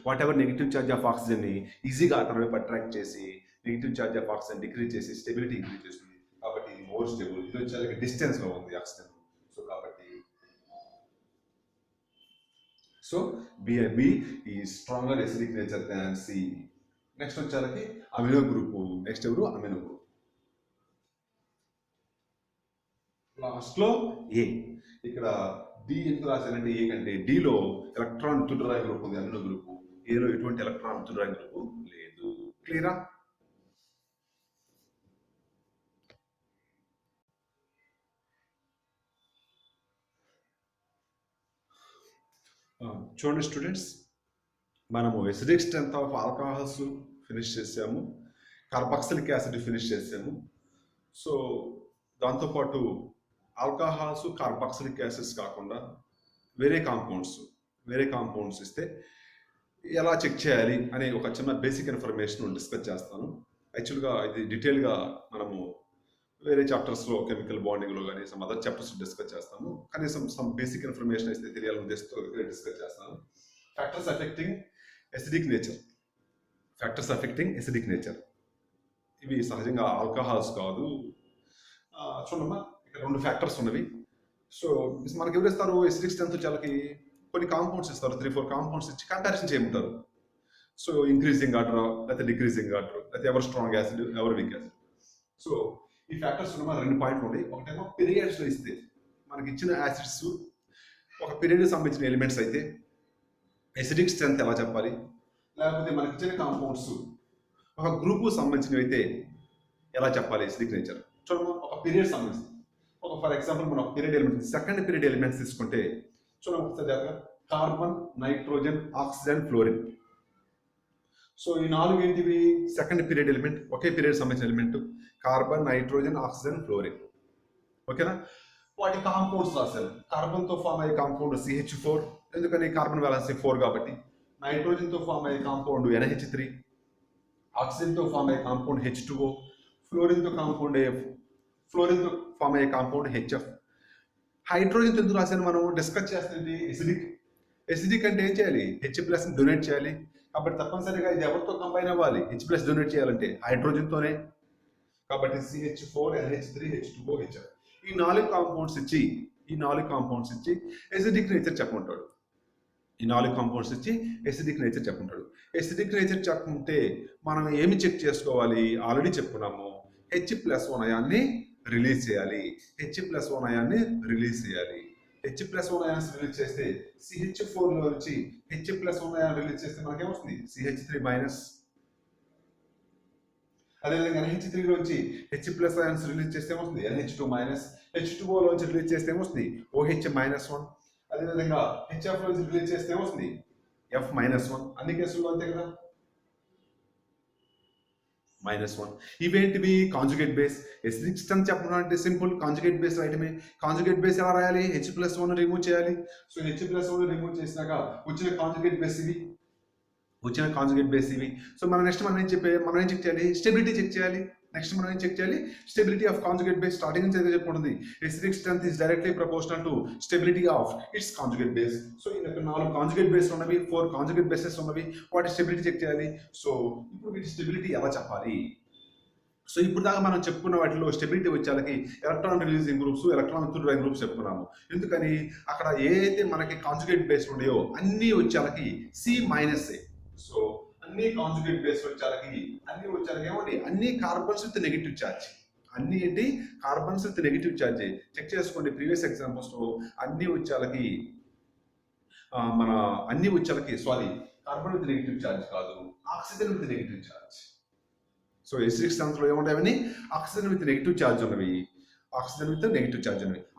Speaker 1: what ever negative charge of oxygen ని ఈజీగా తన వైపు అట్రాక్ట్ చేసి negative charge of oxygen decrease చేసి స్టెబిలిటీ ఇంక్రీజ్ చేస్తుంది. కాబట్టి ఇది మోర్ స్టేబుల్. ఇది వచ్చేసరికి డిస్టెన్స్ లో ఉంది ఆక్సిజన్. సో కాబట్టి B ఈ స్ట్రాంగర్ ఎసిడిక్ నేచర్ దాన్ C. నెక్స్ట్ వచ్చేసరికి అమినో గ్రూప్. నెక్స్ట్ ఎవరు, అమినో గ్రూప్. లాస్ట్ లో A. ఇక్కడ D ఎందుకు రాశారంటే, ఏ కంటే Dలో ఎలక్ట్రాన్ విత్ డ్రాయింగ్ గ్రూప్ ఉంది, అమినో గ్రూప్. Aలో ఎటువంటి ఎలక్ట్రాన్ విత్ డ్రాయింగ్ గ్రూప్ లేదు. క్లియరా? చూడండి స్టూడెంట్స్, మనము acidic strength of alcohols finish చేసాము, కార్బాక్సిలిక్ యాసిడ్ ఫినిష్ చేసాము. సో దాంతోపాటు ఆల్కహాల్స్, కార్బాక్సిలిక్ యాసిడ్స్ కాకుండా వేరే కాంపౌండ్స్ ఇస్తే ఎలా చెక్ చేయాలి అనే ఒక చిన్న బేసిక్ ఇన్ఫర్మేషన్ డిస్కస్ చేస్తాను. యాక్చువల్గా ఇది డీటెయిల్గా మనము వేరే చాప్టర్స్లో కెమికల్ బాండింగ్లో కానీ సమ్ అదర్ చాప్టర్స్ డిస్కస్ చేస్తాము. కనీసం సమ్ బేసిక్ ఇన్ఫర్మేషన్ అయితే తెలియాలని ఉద్దేశంతో డిస్కస్ చేస్తాను. Factors affecting acidic nature. ఇవి సహజంగా ఆల్కహాల్స్ కాదు. చూడమ్మా, ఇక్కడ రెండు ఫ్యాక్టర్స్ ఉన్నవి. సో మనకి ఎవరు ఇస్తారు, ఎసిడిక్ స్ట్రెంత్ చాలకి కొన్ని కాంపౌండ్స్ ఇస్తారు, 3-4 కాంపౌండ్స్ ఇచ్చి కంపారిజన్ చేయమంటారు. సో ఇంక్రీజింగ్ ఆర్డర్, లేకపోతే డిక్రీజింగ్ ఆర్డర్, లేకపోతే ఎవరు స్ట్రాంగ్ యాసిడ్, ఎవరు వీక్ యాసిడ్. సో ఈ ఫ్యాక్టర్స్ ఉన్న రెండు పాయింట్లు ఉన్నాయి. ఒకటేమో పీరియడ్స్లో ఇస్తే మనకి ఇచ్చిన యాసిడ్స్ ఒక పీరియడ్ సంబంధించిన ఎలిమెంట్స్ అయితే ఎసిడిక్ స్ట్రెంత్ ఎలా చెప్పాలి, లేకపోతే మనకి ఇచ్చిన కాంపౌండ్స్ ఒక గ్రూప్ సంబంధించినవి అయితే ఎలా చెప్పాలి ఎసిడిక్ నేచర్. చూడమ్మా ఒక పీరియడ్ సంబంధించి ఒక ఫర్ ఎగ్జాంపుల్ మనం period element second period elements తీసుకుంటే చూడండి ఒకసారి జాగ్రత్తగా carbon, nitrogen, oxygen, fluorine. So ఈ 4 ఏంటివి సెకండ్ పీరియడ్ ఎలిమెంట్, ఒకే పీరియడ్ సంబంధించిన element carbon, nitrogen, oxygen, fluorine. ఓకేనా? వాటి కాంపౌండ్స్ రాశారు. కార్బన్తో ఫామ్ అయ్యే కాంపౌండ్ CH4, ఎందుకని కార్బన్ వ్యాలెన్సీ 4 కాబట్టి. నైట్రోజన్తో ఫామ్ అయ్యే కాంపౌండ్ NH3, ఆక్సిజన్తో ఫామ్ అయ్యే కాంపౌండ్ H2O, ఫ్లోరిన్తో ఫామ్ అయ్యే కాంపౌండ్ HF. హైడ్రోజన్ ఎందుకు రాశాను మనం డిస్కస్ చేస్తుంది ఎసిడిక్ అంటే ఏం చేయాలి H+ డొనేట్ చేయాలి కాబట్టి తప్పనిసరిగా ఇది ఎవరితో కంబైన్ అవ్వాలి H+ డొనేట్ చేయాలంటే హైడ్రోజన్తోనే కాబట్టి CH4 NH3 H2O HF. ఈ 4 కాంపౌండ్స్ ఇచ్చి ఎసిడిక్ నేచర్ చెప్పమంటాడు. ఎసిడిక్ నేచర్ చెప్పుకుంటే మనం ఏమి చెక్ చేసుకోవాలి ఆల్రెడీ చెప్పుకున్నాము H+O అయాన్ని రిలీజ్ చేయాలి. H+O అయాన్ని రిలీజ్ చేస్తే CH4 లో నుంచి H+O అయాన్ని రిలీజ్ చేస్తే మనకేమొస్తుంది CH3-. అదేవిధంగా NH3 లోంచి H+ అయాన్స్ రిలీజ్ చేస్తే ఏమొస్తుంది NH2-. H2O లోంచి రిలీజ్ చేస్తే ఏమొస్తుంది OH-1. అదేవిధంగా HF లోంచి రిలీజ్ చేస్తే ఏమొస్తుంది F-1. అన్ని కేసుల్లో అంతే కదా -1. ఇవేంటివి కాంజుగేట్ బేస్. ఎసిడిక్ స్ట్రెంత్ చెప్పడం అంటే సింపుల్ కాంజుగేట్ బేస్ రాయటమే. కాంజుగేట్ బేస్ ఎలా రాయాలి H+1 రిమూవ్ చేయాలి. సో H+1 రిమూవ్ చేసినాక వచ్చిన కాంజుగేట్ బేస్ ఇవి. సో మనం ఏం చెక్ చేయాలి స్టెబిలిటీ చెక్ చేయాలి. Stability of conjugate base starting నుంచి అయితే చెప్పుకుంటుంది acidic strength is directly proportional to stability of its conjugate base. So ఇక్కడ 4 కాంజుగేట్ బేస్ ఉన్నవి, 4 కాంజుగేట్ బేసెస్ ఉన్నవి, వాటి స్టెబిలిటీ చెక్ చేయాలి. సో ఇప్పుడు వీటి స్టెబిలిటీ ఎలా చెప్పాలి? సో ఇప్పుడు దాకా మనం చెప్పుకున్న వాటిలో స్టెబిలిటీ వచ్చేళ్ళకి electron releasing groups, electron withdrawing groups చెప్పుకున్నాము. ఎందుకని అక్కడ ఏదైతే మనకి కాంజుగేట్ బేస్ ఉన్నాయో అన్ని వచ్చేళ్ళకి C-. సో అన్ని కాంజుగేట్ బేస్ వచ్చేళ్ళకి ఏమండి అన్ని carbons with negative charge. Check చేసుకోండి ప్రీవియస్ ఎగ్జాంపుల్స్ లో అన్ని వచ్చేళ్ళకి కార్బన్ విత్ నెగిటివ్ ఛార్జ్ కాదు, oxygen with negative charge. So acidic strength లో ఏముంటాయని ఆక్సిజన్ విత్ నెగిటివ్ ఛార్జ్ ఉన్నవి.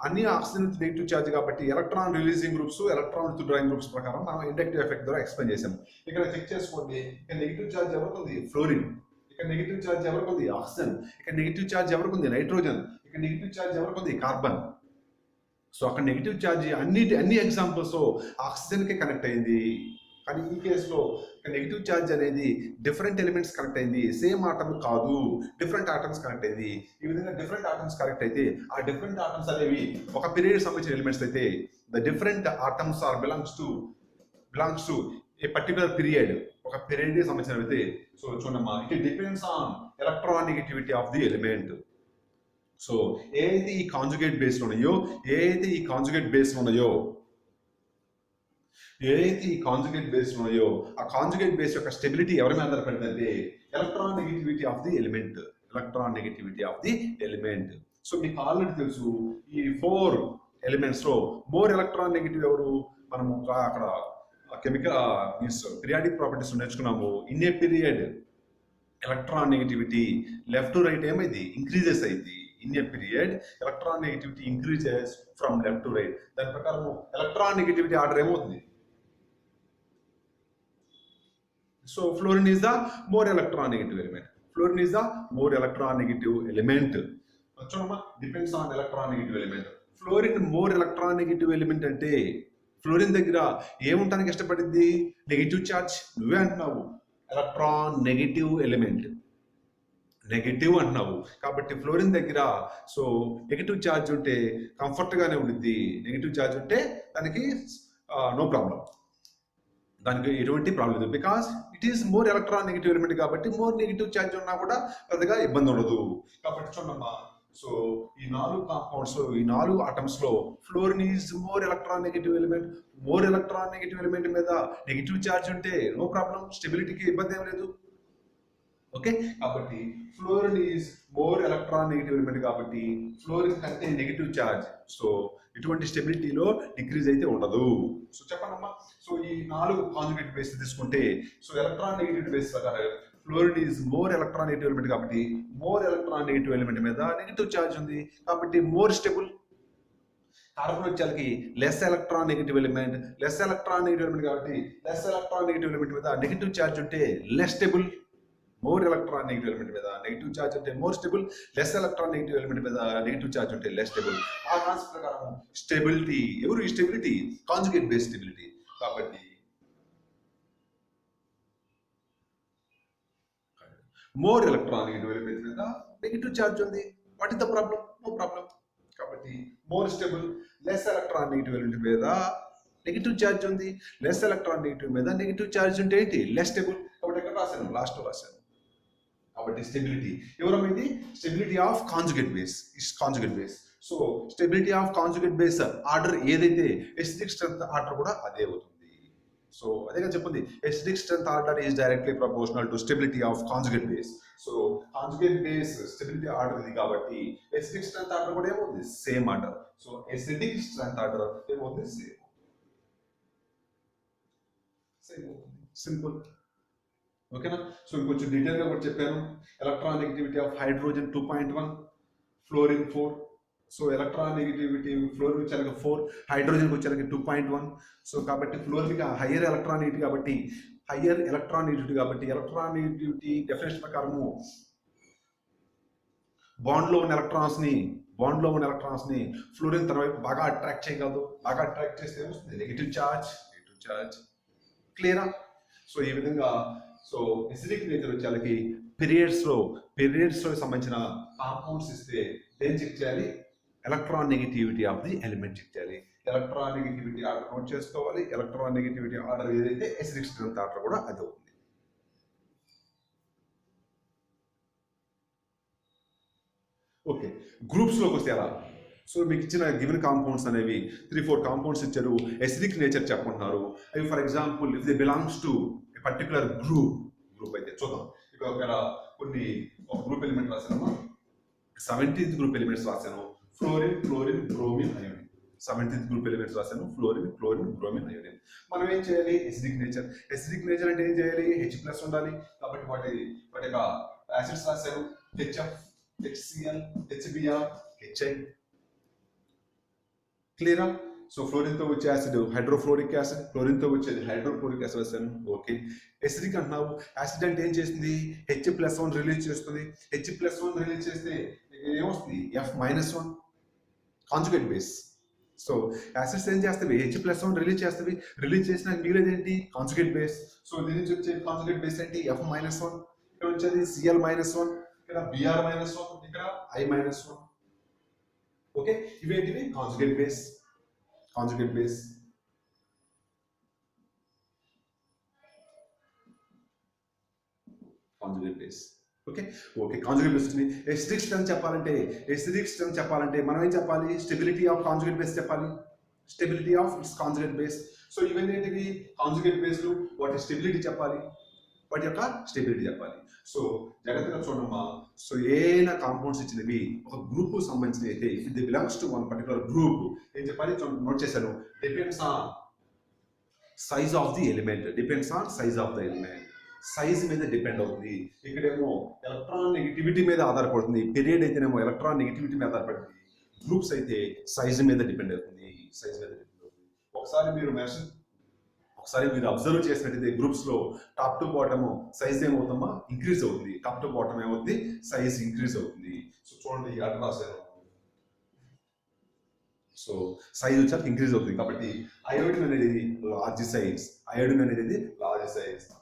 Speaker 1: అన్ని ఆక్సిజన్ విత్ నెగిటివ్ ఛార్జ్ కాబట్టి electron releasing groups, electron withdrawing groups ప్రకారం మనం ఇండక్టివ్ ఎఫెక్ట్ ద్వారా ఎక్స్ప్లెయిన్ చేసాం. ఇక్కడ చెక్ చేసుకోండి ఇక్కడ నెగిటివ్ ఛార్జ్ ఎవరికి ఉంది ఫ్లోరిన్, ఇక్కడ నెగిటివ్ ఛార్జ్ ఎవరికి ఉంది ఆక్సిజన్, ఇక్కడ నెగిటివ్ ఛార్జ్ ఎవరికి ఉంది నైట్రోజన్, ఇక్కడ నెగిటివ్ ఛార్జ్ ఎవరికి ఉంది కార్బన్. సో అక్కడ నెగిటివ్ ఛార్జ్ అన్ని ఎగ్జాంపుల్స్ ఆక్సిజన్ కి కనెక్ట్ అయింది. కానీ ఈ కేసులో నెగిటివ్ ఛార్జ్ అనేది డిఫరెంట్ ఎలిమెంట్స్ కనెక్ట్ అయింది, సేమ్ ఆటమ్ కాదు, డిఫరెంట్ ఆటమ్స్ కనెక్ట్ అయింది. ఈ విధంగా డిఫరెంట్ ఆటమ్స్ కనెక్ట్ అయితే ఆ డిఫరెంట్ ఆటమ్స్ అనేవి ఒక పీరియడ్ సంబంధించిన ఎలిమెంట్స్ అయితే the different atoms are belongs to a particular period, ఒక పీరియడ్ సంబంధించిన అయితే. సో చూడమ్మా it depends on electronegativity of the element. So ఏదైతే ఈ కాంజుగేట్ బేస్ ఉన్నాయో ఆ కాంజుగేట్ బేస్ యొక్క స్టెబిలిటీ ఎవరి మీద ఆధారపడిందంటే electron negativity of the element. So మీకు ఆల్రెడీ తెలుసు ఈ 4 ఎలిమెంట్స్ లో మోర్ ఎలక్ట్రాన్ నెగటివ్ ఎవరు, మనము అక్కడ కెమికల్ పీరియాడిక్ ప్రాపర్టీస్ నేర్చుకున్నాము. In a period electron negativity left to right ఏమైంది ఇంక్రీజెస్ అయింది. In a period electron negativity increases from left to right. దాని ప్రకారం ఎలక్ట్రాన్ నెగటివిటీ ఆర్డర్ ఏమవుతుంది. So fluorine is the more electronegative element. చూడమ్మా depends on electronegative element. Fluorine more electronegative element అంటే fluorine దగ్గర ఏముంటానికి ఇష్టపడింది negative charge. నువ్వే అంటున్నావు electron negative element negative అంటున్నావు కాబట్టి ఫ్లోరిన్ దగ్గర సో నెగిటివ్ ఛార్జ్ ఉంటే కంఫర్ట్ గానే ఉండిద్ది. నెగిటివ్ ఛార్జ్ ఉంటే దానికి నో ప్రాబ్లం, దానికి ఎటువంటి ప్రాబ్లం లేదు. Because it is more electron negative element కాబట్టి మోర్ నెగిటివ్ ఛార్జ్ ఉన్నా కూడా పెద్దగా ఇబ్బంది ఉండదు. కాబట్టి చూడమ్మా సో ఈ 4 కాంపౌండ్స్ ఈ 4 ఆటమ్స్ లో fluorine is more electron negative element. More electron negative element మీద నెగిటివ్ ఛార్జ్ ఉంటే నో ప్రాబ్లం, స్టెబిలిటీకి ఇబ్బంది ఏం లేదు. ఓకే కాబట్టి fluorine is more electron negative element కాబట్టి ఫ్లోరిన్ కంటే నెగిటివ్ ఛార్జ్ సో ఇటువంటి స్టెబిలిటీలో డిక్రీజ్ అయితే ఉండదు. సో చెప్పండమ్మా సో ఈ 4 కాంజుగేట్ బేస్ తీసుకుంటే సో ఎలక్ట్రాన్ నెగిటివ్ బేస్ ప్రకారం fluorine is more electron negative element కాబట్టి మోర్ ఎలక్ట్రాన్ నెగిటివ్ ఎలిమెంట్ మీద నెగిటివ్ ఛార్జ్ ఉంది కాబట్టి మోర్ స్టేబుల్. కార్బన్ వచ్చేసరికి లెస్ ఎలక్ట్రాన్ నెగిటివ్ ఎలిమెంట్ కాబట్టి లెస్ ఎలక్ట్రాన్ నెగిటివ్ ఎలిమెంట్ మీద నెగిటివ్ ఛార్జ్ ఉంటే less stable. More electron negative element మీద negative charge ఉంటే more stable, less electron negative element మీద నెగిటివ్ ఛార్జ్ ఉంటే లెస్ స్టేబుల్. ఆ concept ప్రకారం స్టెబిలిటీ ఎవరు? ఈ స్టెబిలిటీ కాంజుగేట్ బేస్ స్టెబిలిటీ. కాబట్టి మోర్ ఎలక్ట్రాన్ నెగిటివ్ ఎలిమెంట్ మీద నెగిటివ్ ఛార్జ్ ఉంది. What is the problem? No problem. కాబట్టి more stable. Less electron negative element మీద నెగిటివ్ ఛార్జ్ ఉంది. లెస్ ఎలక్ట్రాన్ నెగిటివ్ మీద నెగిటివ్ ఛార్జ్ ఉంటే ఏంటి? Less stable. కాబట్టి ఎక్కడ రాశాను? లాస్ట్ రాశాను. కాబట్టి స్టెబిలిటీ ఎవరమైంది? Stability of conjugate base is conjugate base. So stability of conjugate base order ఏదైతే ఎసిడిక్ స్ట్రెంత్ ఆర్డర్ కూడా అదే అవుతుంది. సో అదేగా చెప్పింది, acidic strength order is directly proportional to stability of conjugate base. So conjugate base stability order ఇది కాబట్టి acidic strength order కూడా ఏమవుతుంది? Same order. So acidic strength order ఏమవుతుంది? సేమ్ అవుతుంది. సింపుల్. ఓకేనా? సో ఇంకొంచెం డీటెయిల్గా కూడా చెప్పాను. Electron negativity of hydrogen 2.1, fluorine 4. So electron negativity fluorine వచ్చేసరికి 4, హైడ్రోజన్కి వచ్చేసరికి 2.1. సో కాబట్టి ఫ్లోరిన్ హయ్యర్ ఎలక్ట్రాన్ నెగిటివిటీ కాబట్టి ఎలక్ట్రాన్ నెగిటివిటీ డెఫినేషన్ ప్రకారము బాండ్లో ఉన్న ఎలక్ట్రాన్స్ ని ఫ్లోరిన్ తన వైపు బాగా అట్రాక్ట్ చేయగలదు. బాగా అట్రాక్ట్ చేస్తే ఏమొస్తుంది? Negative charge. క్లియరా? సో ఈ విధంగా సో ఎసిడిక్ నేచర్ వచ్చేసరికి పీరియడ్స్ లో సంబంధించిన కాంపౌండ్స్ ఇస్తే ఏం చెక్ చేయాలి? Electronegativity of the element check చేయాలి. ఎలక్ట్రాన్ నెగిటివిటీ ఆర్డర్ నోట్ చేసుకోవాలి. ఎలక్ట్రాన్ నెగిటివిటీ ఆర్డర్ ఏదైతే ఎసిడిక్ స్ట్రెంత్ ఆర్డర్ కూడా అది అవుతుంది. ఓకే, గ్రూప్స్ లోకి వస్తే ఎలా? సో మీకు ఇచ్చిన గివెన్ కాంపౌండ్స్ అనేవి 3-4 కాంపౌండ్స్ ఇచ్చారు. ఎసిడిక్ నేచర్ చెప్పంటున్నారు. అవి for example if they belongs to a particular group అయితే చూద్దాం. ఇక్కడ ఒక గ్రూప్ ఎలిమెంట్ రాశాను. 17th గ్రూప్ ఎలిమెంట్స్ రాశాను. Fluorine, bromine, iodine. 17th group elements రాశాను. Fluorine, bromine, iodine. మనం ఏం చేయాలి? ఎసిడిక్ నేచర్ అంటే ఏం చేయాలి? H+ ఉండాలి. కాబట్టి వాటి యొక్క యాసిడ్స్ రాశాను. HF, HCl, HBr, HI. క్లియరా? సో ఫ్లోరిన్ తో వచ్చే యాసిడ్ హైడ్రోఫ్లోరిక్ యాసిడ్, క్లోరిన్ తో వచ్చేది హైడ్రోక్లోరిక్ యాసిడ్ రాశాను. ఓకే, ఎసిడిక్ అంటున్నావు. యాసిడ్ అంటే ఏం చేస్తుంది? H+1 రిలీజ్ చేస్తుంది. H+1 రిలీజ్ చేస్తే ఏమొస్తుంది? F-1 conjugate base. So acids ఏం చేస్తాయి? H+1 రిలీజ్ చేస్తాయి. రిలీజ్ చేసిన మిగిలినది ఏంటి? Conjugate base. సో దీని నుంచి వచ్చే కాంజుగేట్ బేస్ ఏంటి? F-1. ఇక్కడ వచ్చేది Cl-1, ఇక్కడ Br-1, ఇక్కడ I-1. ఓకే, ఇవేంటివి? Conjugate base. Okay, conjugate base వచ్చింది. ఎసిడిక్ స్ట్రెంత్ చెప్పాలంటే మనం ఏం చెప్పాలి? స్టెబిలిటీ ఆఫ్ కాంజుగేట్ బేస్ చెప్పాలి. Stability of its conjugate base. So ఇవన్నీ ఏంటివి? కాంజుగేట్ బేస్లు. వాటి స్టెబిలిటీ చెప్పాలి. సో జాగ్రత్తగా చూడమ్మా. సో ఏదైనా కాంపౌండ్స్ ఇచ్చినవి ఒక గ్రూప్ సంబంధించిన అయితే if the belongs to one particular group ఏం చెప్పాలి? నోట్ చేశాను. Depends on size of the element. Size మీద డిపెండ్ అవుతుంది. ఇక్కడేమో ఎలక్ట్రాన్ నెగిటివిటీ మీద ఆధారపడుతుంది. పీరియడ్ అయితేనేమో ఎలక్ట్రాన్ నెగిటివిటీ మీద ఆధారపడుతుంది. గ్రూప్స్ అయితే సైజ్ మీద డిపెండ్ అవుతుంది. ఒకసారి మీరు అబ్జర్వ్ చేసినట్టయితే గ్రూప్స్ లో టాప్ టు బాటమ్ సైజ్ ఏమవుతుందమ్మా? ఇంక్రీజ్ అవుతుంది. టాప్ టు బాటమ్ ఏమవుతుంది? సైజ్ ఇంక్రీజ్ అవుతుంది. సో చూడండి, అట్లా రాశాను. సో సైజ్ వచ్చాక ఇంక్రీజ్ అవుతుంది. కాబట్టి అయోడిన్ అనేది large size.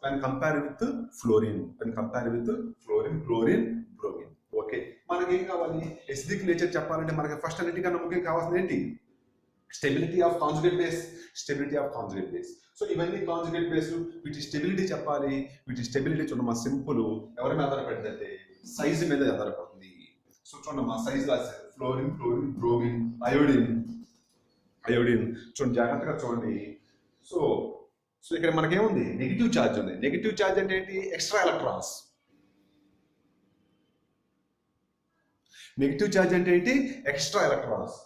Speaker 1: when compared with fluorine, bromine. Okay, మనకి ఏం కావాలి? ఎసిడిక్ నేచర్ చెప్పాలంటే మనకి ఫస్ట్ అన్నిటికన్నా ముఖ్యం కావాల్సింది ఏంటి? Stability of conjugate base. So ఇవన్నీ కాంజుగేట్ బేస్. వీటి స్టెబిలిటీ చెప్పాలి. చూడమ్మా, సింపుల్. ఎవరి మీద ఆధారపడిందంటే సైజ్ మీద ఆధారపడుతుంది. సో చూడమ్మా, సైజ్ రాశారు. Fluorine, bromine, iodine. చూడండి, జాగ్రత్తగా చూడండి. సో ఇక్కడ మనకేముంది? నెగిటివ్ ఛార్జ్ ఉంది. నెగిటివ్ ఛార్జ్ అంటే ఏంటి? Extra electrons. నెగిటివ్ ఛార్జ్ అంటే ఏంటి? Extra electrons.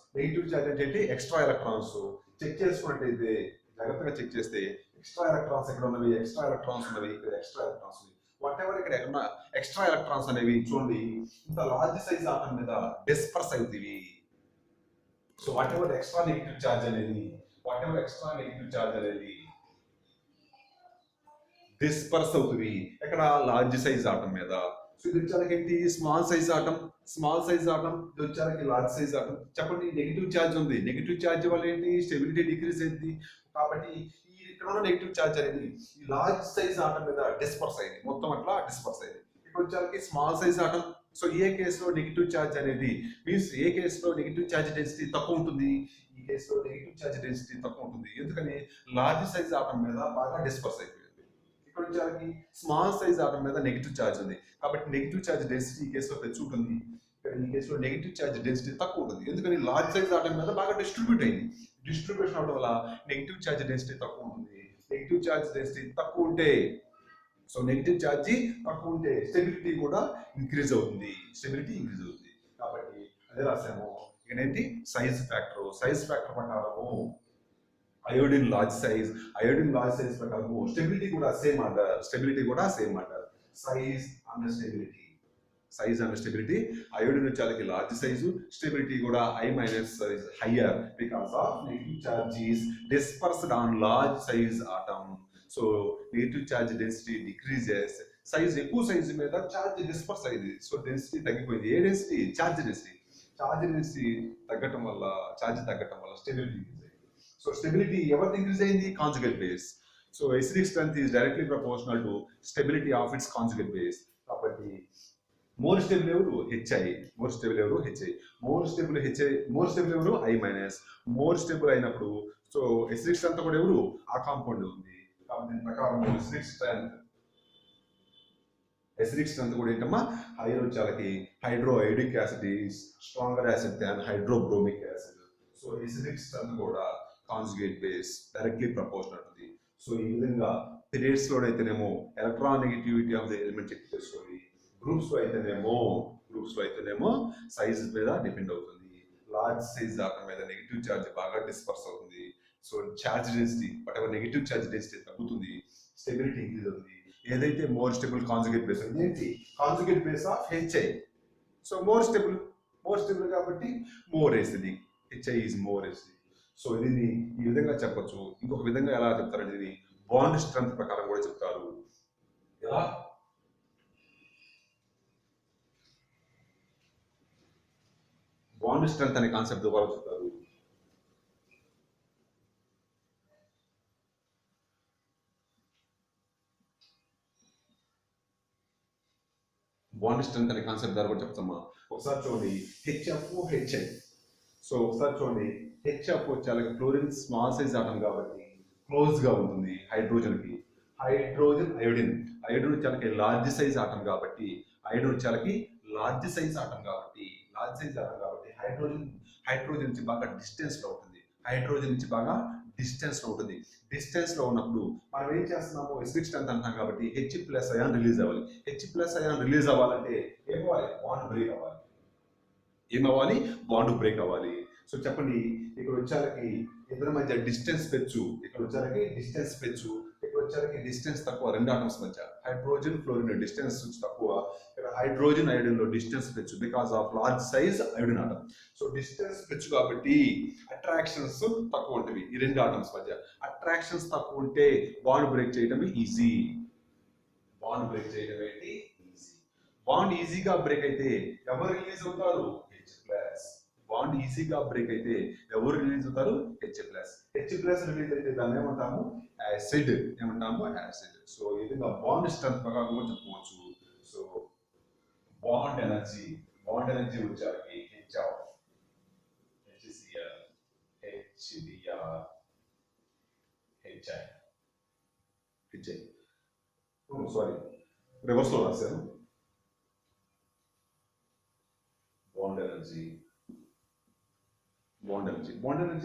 Speaker 1: చెక్ చేసుకున్నట్టయితే జాగ్రత్తగా చెక్ చేస్తే ఎక్స్ట్రా ఎలక్ట్రాన్స్ ఎక్కడ ఉన్నవి? ఇక్కడ ఎక్స్ట్రా ఎలక్ట్రాన్స్ ఉన్నాయి. వాట్ ఎవర్ ఇక్కడ ఏమన్నా ఎక్స్ట్రా ఎలక్ట్రాన్స్ అనేవి చూడండి ఇంత లార్జ్ సైజ్ ఆటం మీద డిస్పర్స్ అవుతాయి. So what ever extra negative charge అనేది డిస్పర్స్ అవుతుంది ఎక్కడ లార్జ్ సైజ్ ఆటం మీద. సో ఇది వచ్చానికి ఏంటి స్మాల్ సైజ్ ఆటం ఇది వచ్చానికి లార్జ్ సైజ్ ఆటం. చెప్పండి నెగిటివ్ ఛార్జ్ ఉంది, నెగిటివ్ ఛార్జ్ వల్ల ఏంటి స్టెబిలిటీ డిక్రీజ్ అయింది. కాబట్టి ఈ ఇక్కడ ఉన్న నెగిటివ్ ఛార్జ్ అనేది ఈ లార్జ్ సైజ్ ఆటం మీద డిస్పర్స్ అయింది, మొత్తం అట్లా డిస్పర్స్ అయింది. ఇక్కడ వచ్చానికి స్మాల్ సైజ్ ఆటం. సో ఏ కేసులో నెగిటివ్ ఛార్జ్ అనేది మీన్స్ ఏ కేసులో నెగిటివ్ ఛార్జ్ డెన్సిటీ తక్కువ ఉంటుంది, ఈ కేసులో నెగిటివ్ ఛార్జ్ డెన్సిటీ తక్కువ ఉంటుంది. ఎందుకని లార్జ్ సైజ్ ఆటం మీద బాగా డిస్పర్స్ అయిపోయింది. ఇక్కడ వచ్చేసరికి స్మాల్ సైజ్ ఆటం మీద నెగిటివ్ ఛార్జ్ ఉంది కాబట్టి నెగిటివ్ ఛార్జ్ డెన్సిటీ ఈ కేసులో పెంచు ఉంటుంది, ఇక్కడ ఈ కేసులో నెగిటివ్ ఛార్జ్ డెన్సిటీ తక్కువ ఉంటుంది. ఎందుకని లార్జ్ సైజ్ ఆటం మీద బాగా డిస్ట్రిబ్యూట్ అయింది. డిస్ట్రిబ్యూషన్ అవడం వల్ల నెగిటివ్ ఛార్జ్ డెన్సిటీ తక్కువ ఉంటుంది. నెగిటివ్ ఛార్జ్ డెన్సిటీ తక్కువ ఉంటే సో నెగిటివ్ ఛార్జ్ తక్కువ ఉంటే స్టెబిలిటీ కూడా ఇంక్రీజ్ అవుతుంది. కాబట్టి అదే రాసాము. ఇక్కడేంటి సైజ్ ఫ్యాక్టర్ ప్రకారము అయోడిన్ లార్జ్ సైజ్ ప్రకారము స్టెబిలిటీ కూడా same order. Size and stability iodine వచ్చేకి లార్జ్ సైజు, స్టెబిలిటీ కూడా I- size higher because of negative charge is dispersed on large size atom. So negative charge density decreases, size ఎక్కువ size మీద charge disperse అయింది. So density తగ్గిపోయింది. ఏ density? Charge density తగ్గటం వల్ల stability increase అయింది. So stability ఎవరిది increase అయింది? Conjugate base. So acidic strength is directly proportional to stability of its conjugate base. కాబట్టి మోర్ స్టేబుల్ ఎవరు? HI. మోర్ స్టేబుల్ ఎవరు? I-. మోర్ స్టేబుల్ అయినప్పుడు సో acidic strength కూడా ఎవరు? ఆ కాంపౌండ్ ఉంది. కాబట్టి దీని ప్రకారం acidic strength కూడా ఏంటమ్మా హైయర్ వచ్చేకి hydroiodic acid is stronger acid than hydrobromic acid. So acidic strength కూడా conjugate base directly proportional to the. So ఈ విధంగా పీరియడ్స్ లో అయితేనేమో electronegativity of the element check చేసుకోవాలి, గ్రూప్స్ లో అయితేనేమో సైజ్ మీద డిపెండ్ అవుతుంది. లార్జ్ సైజ్ ఆటం మీద నెగిటివ్ చార్జ్ బాగా డిస్పర్స్ అవుతుంది. So charge density negative charge density తగ్గుతుంది, స్టెబిలిటీ ఇంక్రీజ్ అవుతుంది. ఏదైతే మోర్ స్టేబుల్ కాంజుగేట్ బేస్ ఏంటి? Conjugate base of HI. So more stable కాబట్టి more acidic. HI is more acidic. So దీన్ని ఈ విధంగా చెప్పొచ్చు. ఇంకొక విధంగా ఎలా చెప్తారంటే ఇది బాండ్ స్ట్రెంత్ ప్రకారం కూడా చెప్తారు. ఎలా? బాండ్ స్ట్రెంత్ అనే కాన్సెప్ట్ ద్వారా చెప్తారు. బాండ్ స్ట్రెంత్ అనే కాన్సెప్ట్ ద్వారా కూడా చెప్తామా? ఒకసారి చూడండి HFO HI. సో ఒకసారి చూడండి HFO వచ్చేలాగా ఫ్లోరిన్ స్మాల్ సైజ్ ఆటం కాబట్టి క్లోజ్ గా ఉంటుంది హైడ్రోజన్ కి. హైడ్రోజన్ అయోడిన్ వచ్చేలాకి లార్జ్ సైజ్ ఆటం కాబట్టి లార్జ్ సైజ్ ఆటం కాబట్టి హైడ్రోజన్ నుంచి బాగా డిస్టెన్స్ లో ఉంటుంది. డిస్టెన్స్ లో ఉన్నప్పుడు మనం ఏం చేస్తున్నాము? acidic strength అంటాం కాబట్టి H+ అయాన్ రిలీజ్ అవ్వాలి. రిలీజ్ అవ్వాలంటే ఏమవ్వాలి? బాండ్ బ్రేక్ అవ్వాలి. సో చెప్పండి ఇక్కడ వచ్చేకి ఇద్దరి మధ్య డిస్టెన్స్ పెంచు, ఇక్కడ వచ్చేకి డిస్టెన్స్ తక్కువ రెండు ఆటమ్స్ మధ్య. హైడ్రోజన్ ఫ్లోరిన్ డిస్టెన్స్ తక్కువ, ఇక్కడ హైడ్రోజన్ అయోడిన్ లో డిస్టెన్స్ పెంచు because of large size iodine atom. So distance పెంచు కాబట్టి అట్రాక్షన్స్ తక్కువ ఉంటుంది ఈ రెండు ఆటమ్స్ మధ్య. అట్రాక్షన్స్ తక్కువ ఉంటే బాండ్ బ్రేక్ చేయడం ఈజీ. బాండ్ ఈజీగా బ్రేక్ అయితే ఎవరు రిలీజ్ అవుతారు? H+. బాండ్ ఈజీగా బ్రేక్ అయితే ఎవరు రిలీజ్ అవుతారు? H+. రిలీజ్ అయితే దాన్ని ఏమంటాము? యాసిడ్. సో ఈ విధంగా బాండ్ స్ట్రెంత్ ప్రకారం కూడా చెప్పుకోవచ్చు. సో బాండ్ ఎనర్జీ వచ్చాకి HCl, HBr, HI. Sorry reverse లో రాశాను. బాండ్ ఎనర్జీ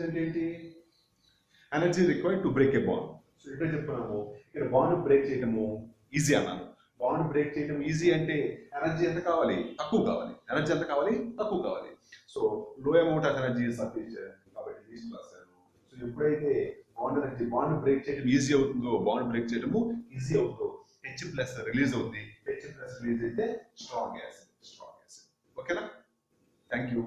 Speaker 1: అంటే ఏంటి? Energy required to break a bond. So ఇక్కడ చెప్తున్నాము ఇక్కడ బాండ్ బ్రేక్ చేయడము ఈజీ అన్నాను. బాండ్ బ్రేక్ చేయడం ఈజీ అంటే ఎనర్జీ ఎంత కావాలి? తక్కువ కావాలి. So low amount of energy sufficient కాబట్టి లీస్ట్ రాశాను. సో ఎప్పుడైతే బాండ్ బ్రేక్ చేయడం ఈజీ అవుతుందో హెచ్ ప్లస్ రిలీజ్ అవుతుంది. హెచ్ ప్లస్ రిలీజ్ అయితే స్ట్రాంగ్ యాసిడ్. ఓకేనా? Thank you.